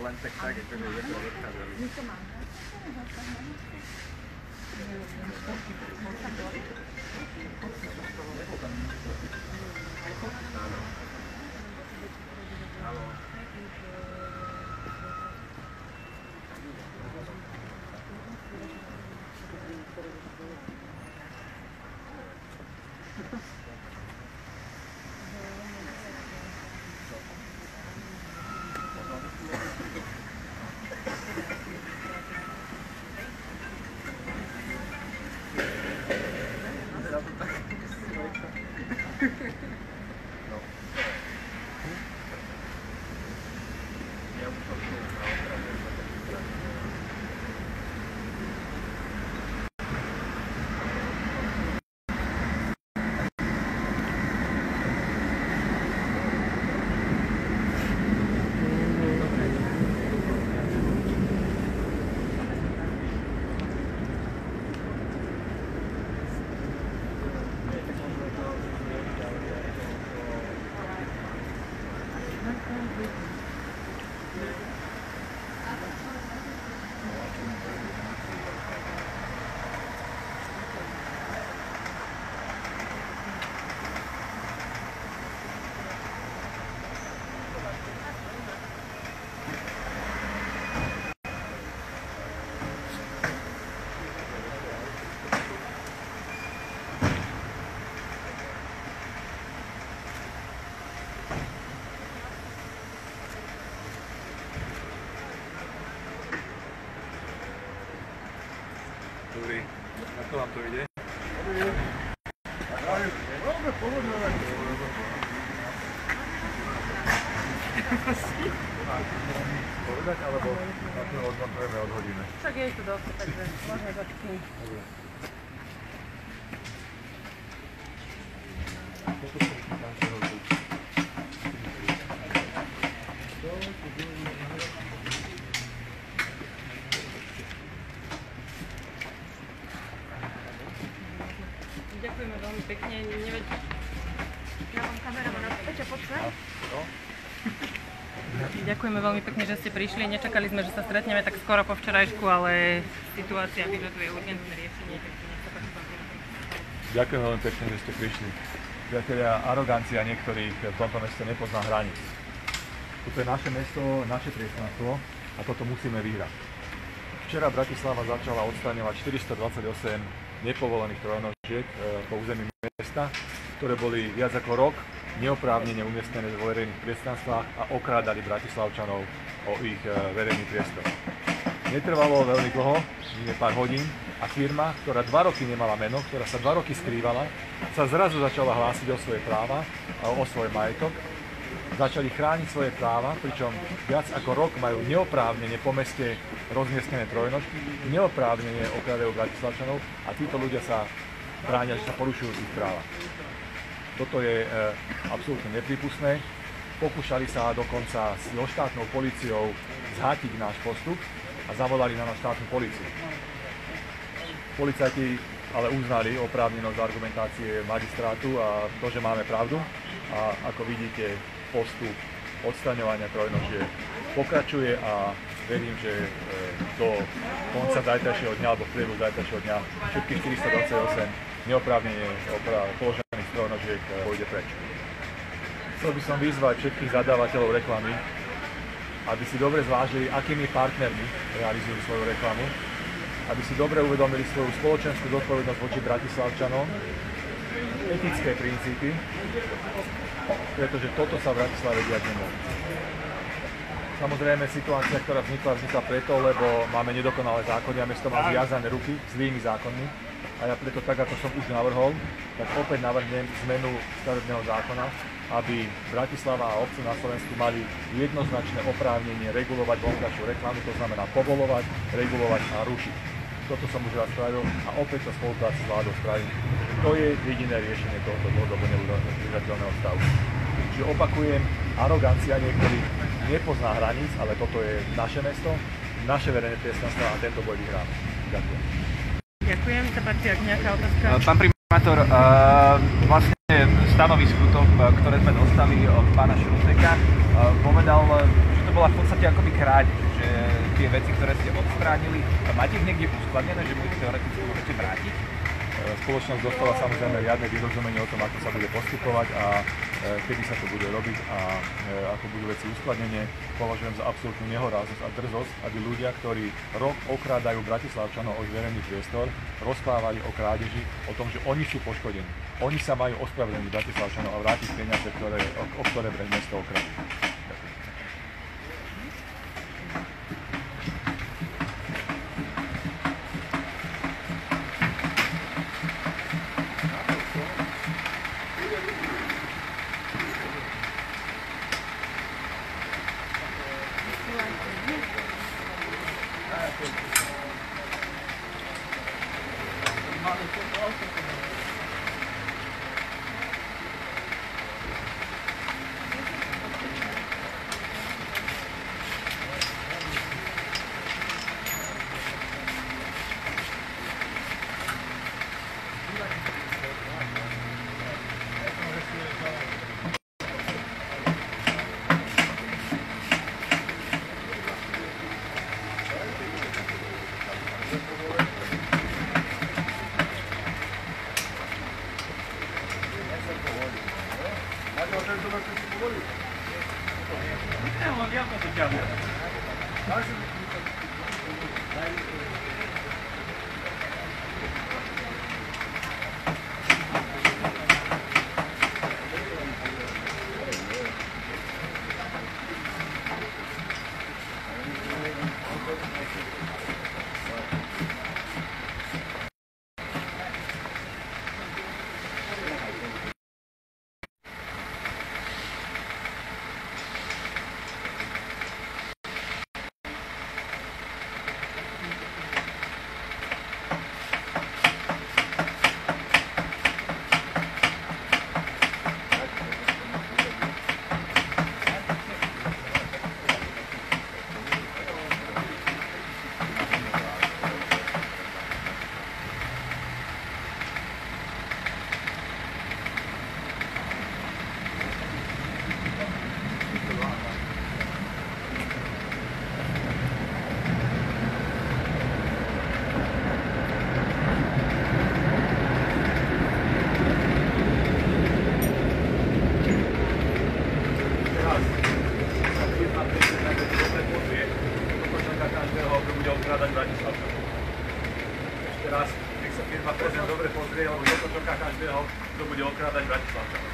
len tak, akože je to odchádzali. Áno. Dobrý, ako vám to ide? Povedať, alebo na to odmontujeme, odhodíme? Však je to dosť, takže môžeme začať. Ďakujeme veľmi pekne. Ja vám kameramana Peťa, poď sa. Ďakujeme veľmi pekne, že ste prišli. Nečakali sme, že sa stretneme tak skoro po včerajšku, ale situácia vyžaduje urgentné riešenie. Ďakujem veľmi pekne, že ste prišli. Priatelia, arogancia niektorých v tomto meste nepozná hraníc. Toto je naše mesto, naše priestranstvo a toto musíme vyhrať. Včera Bratislava začala odstraňovať 428 nepovolených trojnožiek po území mesta, ktoré boli viac ako rok neoprávnene umiestnené vo verejných priestranstvách a okrádali Bratislavčanov o ich verejný priestor. Netrvalo veľmi dlho, pár hodín, a firma, ktorá 2 roky nemala meno, ktorá sa 2 roky skrývala, sa zrazu začala hlásiť o svoje práva a o svoj majetok. Začali chrániť svoje práva, pričom viac ako rok majú neoprávnene po meste rozmiestnené trojnožky, neoprávnene okrádajú Bratislavčanov a títo ľudia sa bránia, že sa porušujú ich práva. Toto je absolútne neprípustné. Pokúšali sa dokonca so štátnou políciou zhatiť náš postup a zavolali na nás štátnu políciu. Policajti ale uznali oprávnenosť argumentácie magistrátu a to, že máme pravdu. A ako vidíte, postup odstraňovania trojnožiek pokračuje a verím, že do konca zajtrajšieho dňa alebo v priebehu zajtrajšieho dňa všetkých 428 neoprávnene položených trojnožiek pôjde preč. Chcel by som vyzvať všetkých zadávateľov reklamy, aby si dobre zvážili, akými partnermi realizujú svoju reklamu, aby si dobre uvedomili svoju spoločenskú zodpovednosť voči Bratislavčanom, etické princípy, pretože toto sa v Bratislave diať nemôže. Samozrejme, situácia, ktorá vznikla preto, lebo máme nedokonalé zákony a mesto má zviazané ruky zlými zákonmi. A ja preto, tak ako som už navrhol, tak opäť navrhnem zmenu stavebného zákona, aby Bratislava a obce na Slovensku mali jednoznačné oprávnenie regulovať vonkajšiu reklamu, to znamená povolovať, regulovať a rušiť. Toto som už raz spravil a opäť sa spolupráci s vládou spravím. To je jediné riešenie tohoto dlhodobo neudržateľného stavu. Čiže opakujem, arogancia niektorých nepozná hraníc, ale toto je naše mesto, naše verejné priestranstvo a tento boj vyhráme. Ďakujem. Ďakujem. Sa páči, ak nejaká otázka? Pán primátor, vlastne stanovisku, ktoré sme dostali od pána Šruteka, povedal, že to bola v podstate akoby krádež, že tie veci, ktoré ste odstránili, máte ich niekde uskladnené, že môžete teoreticky môžete vrátiť? Spoločnosť dostala samozrejme riadne vyrozumenie o tom, ako sa bude postupovať a kedy sa to bude robiť a ako budú veci uskladnenie. Považujem za absolútnu nehoráznosť a drzosť, aby ľudia, ktorí rok okrádajú Bratislavčanov o verejný priestor, rozprávali o krádeži, o tom, že oni sú poškodení. Oni sa majú ospravedlniť Bratislavčanov a vrátiť peniaze, o ktoré pre mesto okradli. Ešte raz, nech sa firma prezident dobre pozrie, lebo toto čaká každého, kto bude okrádať Bratislavčanov.